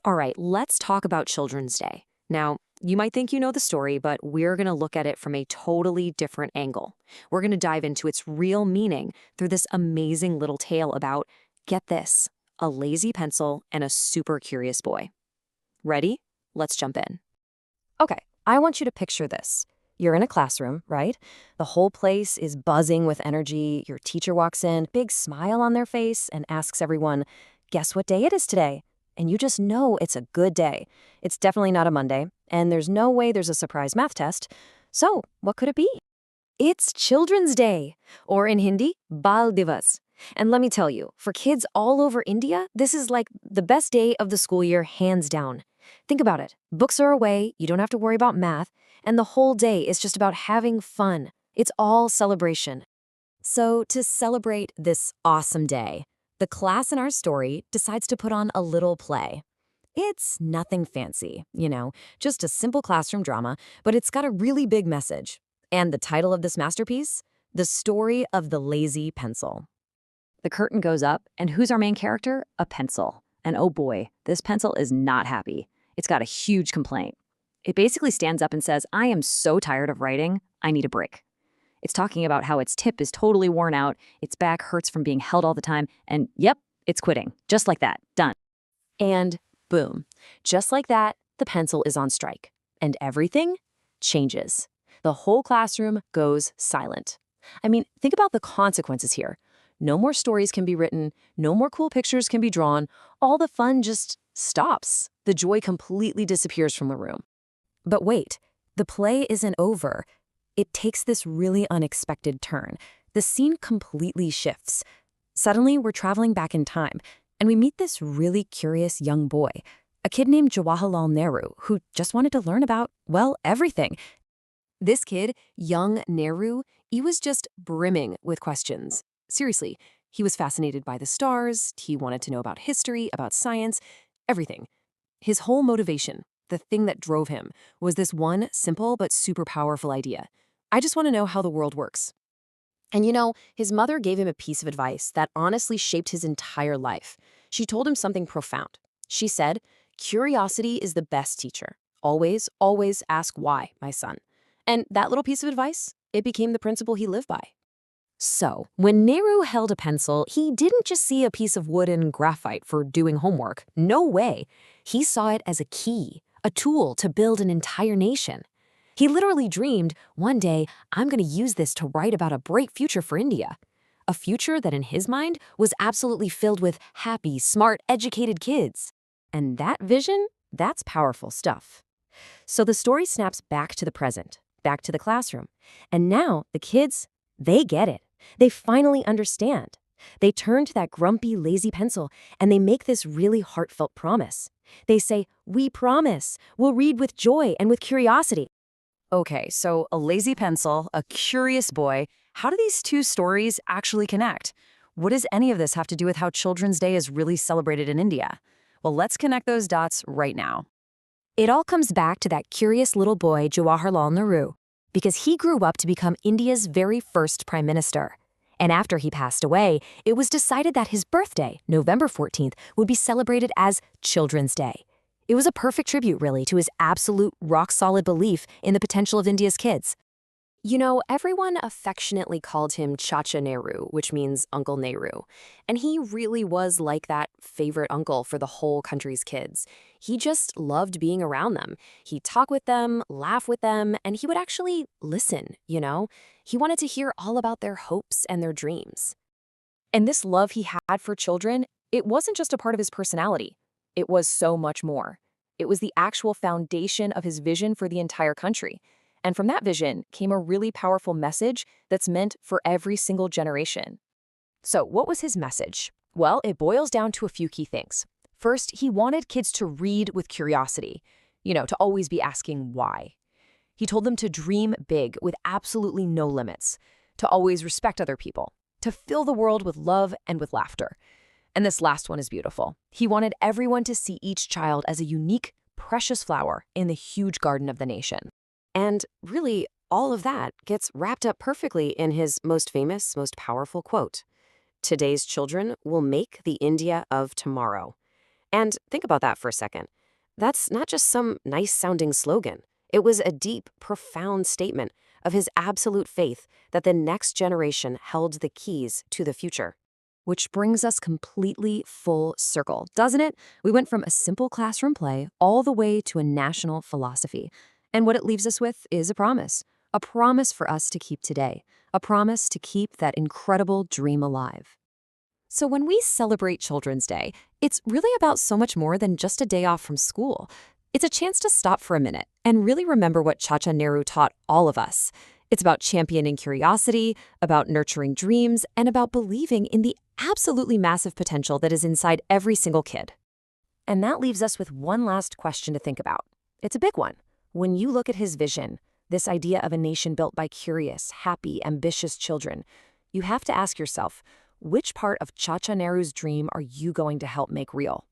All right, let's talk about Children's Day. Now, you might think you know the story, but we're going to look at it from a totally different angle. We're going to dive into its real meaning through this amazing little tale about, get this, a lazy pencil and a super curious boy. Ready? Let's jump in. Okay, I want you to picture this. You're in a classroom, right? The whole place is buzzing with energy. Your teacher walks in, big smile on their face, and asks everyone, guess what day it is today? And you just know it's a good day. It's definitely not a Monday, and there's no way there's a surprise math test. So, what could it be? It's Children's Day, or in Hindi, Bal Divas. And let me tell you, for kids all over India, this is like the best day of the school year, hands down. Think about it. Books are away, you don't have to worry about math, and the whole day is just about having fun. It's all celebration. So, to celebrate this awesome day, the class in our story decides to put on a little play. It's nothing fancy, just a simple classroom drama, but it's got a really big message. And the title of this masterpiece? The Story of the Lazy Pencil. The curtain goes up, and who's our main character? A pencil. And oh boy, this pencil is not happy. It's got a huge complaint. It basically stands up and says, I am so tired of writing, I need a break. It's talking about how its tip is totally worn out, its back hurts from being held all the time, and yep, it's quitting. Just like that. Done. And boom. Just like that, the pencil is on strike. And everything changes. The whole classroom goes silent. I mean, think about the consequences here. No more stories can be written, no more cool pictures can be drawn, all the fun just stops. The joy completely disappears from the room. But wait, the play isn't over. It takes this really unexpected turn. The scene completely shifts. Suddenly, we're traveling back in time, and we meet this really curious young boy, a kid named Jawaharlal Nehru, who just wanted to learn about, well, everything. This kid, young Nehru, he was just brimming with questions. Seriously, he was fascinated by the stars, he wanted to know about history, about science, everything. His whole motivation, the thing that drove him, was this one simple but super powerful idea. I just want to know how the world works. And his mother gave him a piece of advice that honestly shaped his entire life. She told him something profound. She said, curiosity is the best teacher. Always, always ask why, my son. And that little piece of advice, it became the principle he lived by. So, when Nehru held a pencil, he didn't just see a piece of wood and graphite for doing homework. No way. He saw it as a key, a tool to build an entire nation. He literally dreamed, one day, I'm going to use this to write about a bright future for India. A future that in his mind was absolutely filled with happy, smart, educated kids. And that vision, that's powerful stuff. So the story snaps back to the present, back to the classroom. And now the kids, they get it. They finally understand. They turn to that grumpy, lazy pencil, and they make this really heartfelt promise. They say, we promise, we'll read with joy and with curiosity. Okay, so a lazy pencil, a curious boy, how do these two stories actually connect? What does any of this have to do with how Children's Day is really celebrated in India? Well, let's connect those dots right now. It all comes back to that curious little boy, Jawaharlal Nehru, because he grew up to become India's very first prime minister. And after he passed away, it was decided that his birthday, November 14th, would be celebrated as Children's Day. It was a perfect tribute, really, to his absolute rock-solid belief in the potential of India's kids. Everyone affectionately called him Chacha Nehru, which means Uncle Nehru. And he really was like that favorite uncle for the whole country's kids. He just loved being around them. He'd talk with them, laugh with them, and he would actually listen, He wanted to hear all about their hopes and their dreams. And this love he had for children, it wasn't just a part of his personality. It was so much more. It was the actual foundation of his vision for the entire country. And from that vision came a really powerful message that's meant for every single generation. So what was his message? Well, it boils down to a few key things. First, he wanted kids to read with curiosity, to always be asking why. He told them to dream big with absolutely no limits, to always respect other people, to fill the world with love and with laughter. And this last one is beautiful. He wanted everyone to see each child as a unique, precious flower in the huge garden of the nation. And really, all of that gets wrapped up perfectly in his most famous, most powerful quote. Today's children will make the India of tomorrow. And think about that for a second. That's not just some nice-sounding slogan. It was a deep, profound statement of his absolute faith that the next generation held the keys to the future. Which brings us completely full circle, doesn't it? We went from a simple classroom play all the way to a national philosophy. And what it leaves us with is a promise for us to keep today, a promise to keep that incredible dream alive. So when we celebrate Children's Day, it's really about so much more than just a day off from school. It's a chance to stop for a minute and really remember what Chacha Nehru taught all of us. It's about championing curiosity, about nurturing dreams, and about believing in the absolutely massive potential that is inside every single kid. And that leaves us with one last question to think about. It's a big one. When you look at his vision, this idea of a nation built by curious, happy, ambitious children, you have to ask yourself, which part of Chacha Nehru's dream are you going to help make real?